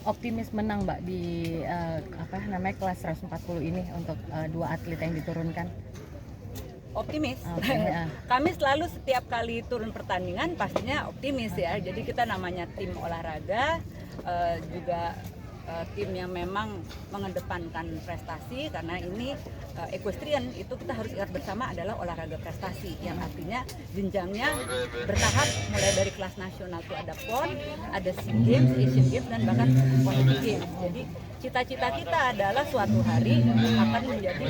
Optimis menang Mbak di kelas 140 ini untuk dua atlet yang diturunkan. Optimis. Okay, Kami selalu setiap kali turun pertandingan pastinya optimis ya. Jadi kita namanya tim olahraga, juga tim yang memang mengedepankan prestasi, karena ini equestrian itu kita harus ingat bersama adalah olahraga prestasi, yang artinya jenjangnya bertahap mulai dari kelas nasional itu ada PON, ada SEA Games, Asian Games, dan bahkan Olympic Games. Jadi cita-cita kita adalah suatu hari akan menjadi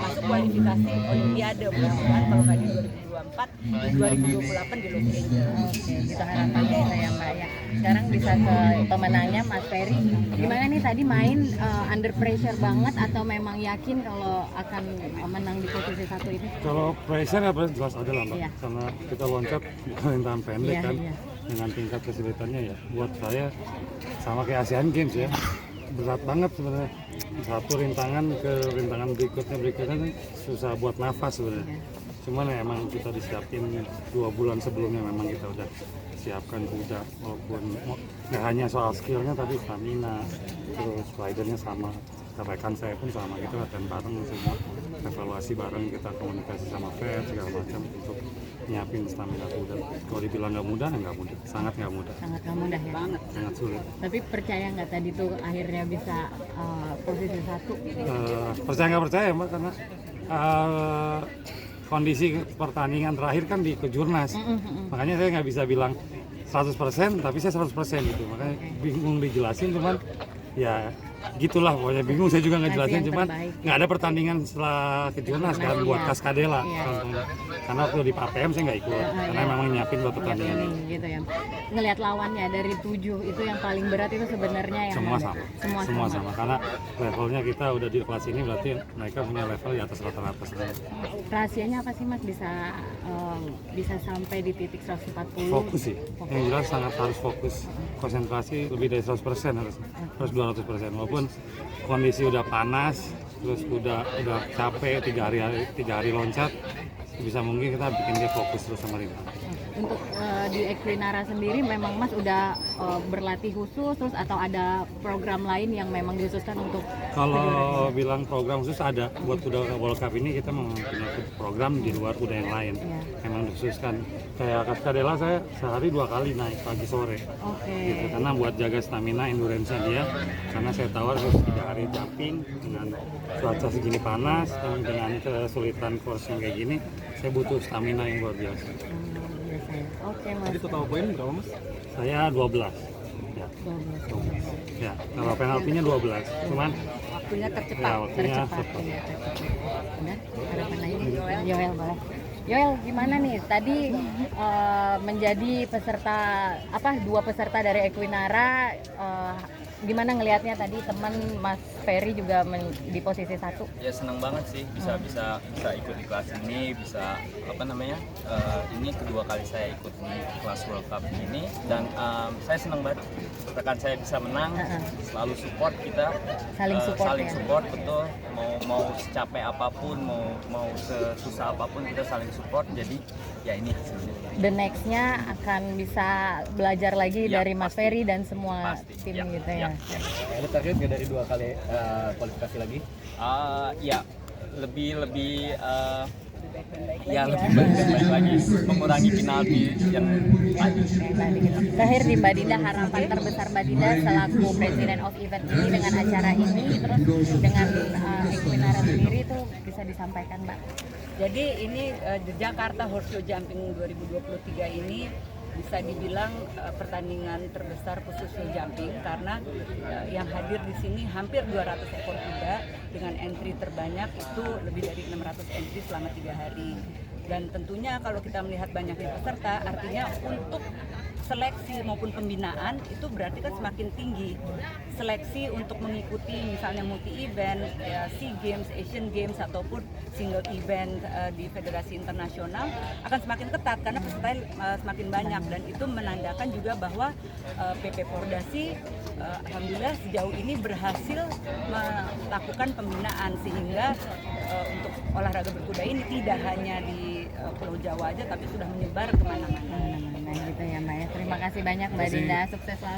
masuk kualifikasi Olimpiade, mudah-mudahan kalau nggak di 2024, di 2028 di Los Angeles. Oke, kita harapan kita ya Mbak ya. Sekarang bisa ke pemenangnya Mas Ferry. Gimana nih tadi main under pressure banget atau memang yakin kalau akan menang di posisi satu ini? Kalau pressure ya jelas ada lah Mbak, Iya. karena kita loncat di rintangan pendek Iya, kan, iya. dengan tingkat kesulitannya ya. Buat saya sama kayak Asian Games ya, berat banget sebenarnya. Satu rintangan ke rintangan berikutnya kan susah buat nafas sebenarnya. Cuman ya emang kita disiapin 2 bulan sebelumnya, memang kita udah siapkan kuda, walaupun nggak hanya soal skillnya tapi stamina, terus ridernya sama, rekan saya pun sama gitu, latihan bareng semua, evaluasi bareng, kita komunikasi sama vet segala macam untuk nyiapin stamina kuda. Kalau dibilang nggak mudah, nggak mudah, sangat nggak mudah, Sangat nggak mudah ya. Banget. sangat sulit. Tapi percaya nggak tadi tuh akhirnya bisa posisi satu? Percaya nggak percaya Mbak, karena kondisi pertandingan terakhir kan di kejurnas, makanya saya nggak bisa bilang 100%, tapi saya 100% gitu, makanya bingung dijelasin, cuman ya gitulah pokoknya, bingung saya juga ngejelasin, cuman nggak ada pertandingan setelah kejurnas kan buat Kaskadela, karena waktu di APM saya nggak ikut, karena memang nyiapin buat pertandingan ini. Gitu ya. Ngelihat lawannya dari 7 itu yang paling berat itu sebenarnya yang Semua mana? sama, semua sama, karena levelnya kita udah di kelas ini, berarti mereka punya level di atas rata-rata sebenarnya. Rahasianya apa sih Mas bisa sampai di titik 140? Fokus sih, yang jelas sangat harus fokus, konsentrasi lebih dari 100% harus 200%, walaupun kondisi udah panas, terus udah capek 3 hari loncat, bisa mungkin kita bikin dia fokus terus sama rintangan. Untuk di Equinara sendiri memang Mas udah berlatih khusus terus atau ada program lain yang memang dikhususkan untuk Kalau bilang program khusus ada, buat kuda World Cup ini kita mempunyai program di luar kuda yang lain, memang dikhususkan. Kayak Kaskadela saya sehari 2 kali naik pagi sore, gitu, karena buat jaga stamina endurance-nya dia, karena saya tahu harus 3 hari jumping dengan cuaca segini panas dan dengan kesulitan course yang kayak gini, saya butuh stamina yang luar biasa. Oke Mas. Jadi total poin berapa Mas? Saya 12. Ya. 12. Ya, kalau penaltinya 12. Cuman Waktunya ya tercepat. waktunya Tercepat. cepat. Iya, tercepat. Udah, harapan lain Yoel boleh. Yoel gimana nih tadi menjadi dua peserta dari Equinara, gimana ngelihatnya tadi teman Mas Ferry juga di posisi 1? Ya senang banget sih bisa ikut di kelas ini, bisa ini kedua kali saya ikut di kelas World Cup ini, dan saya senang banget rekan saya bisa menang, selalu support kita, Saling support ya? support, betul, mau secapek apapun, mau sesusah apapun kita saling support, jadi ya ini sebenarnya. The next-nya akan bisa belajar lagi Ya, dari Mas pasti. Ferry dan semua Pasti. tim Ya, gitu ya. ya. Ada target nggak dari 2 kali kualifikasi lagi? Ya lebih baik lagi, mengurangi penalti yang tadi. Terakhir nih Mbak Dinda, harapan terbesar Mbak Dinda selaku President of Event ini dengan acara ini, terus dengan Equinara sendiri itu bisa disampaikan Mbak. Jadi ini The Jakarta Horseshoe Jumping 2023 ini bisa dibilang pertandingan terbesar khusus show jumping, karena yang hadir di sini hampir 200 ekor kuda dengan entry terbanyak itu lebih dari 600 entry selama 3 hari. Dan tentunya kalau kita melihat banyaknya peserta, artinya untuk seleksi maupun pembinaan itu berarti kan semakin tinggi. Seleksi untuk mengikuti misalnya multi event, SEA Games, Asian Games ataupun single event di federasi internasional akan semakin ketat karena peserta semakin banyak, dan itu menandakan juga bahwa PP Pordasi alhamdulillah sejauh ini berhasil melakukan pembinaan, sehingga untuk olahraga berkuda ini tidak hanya di Pulau Jawa aja tapi sudah menyebar kemana-mana. Gitu ya Mbak ya. Terima kasih banyak Mbak Dinda, sukses selalu.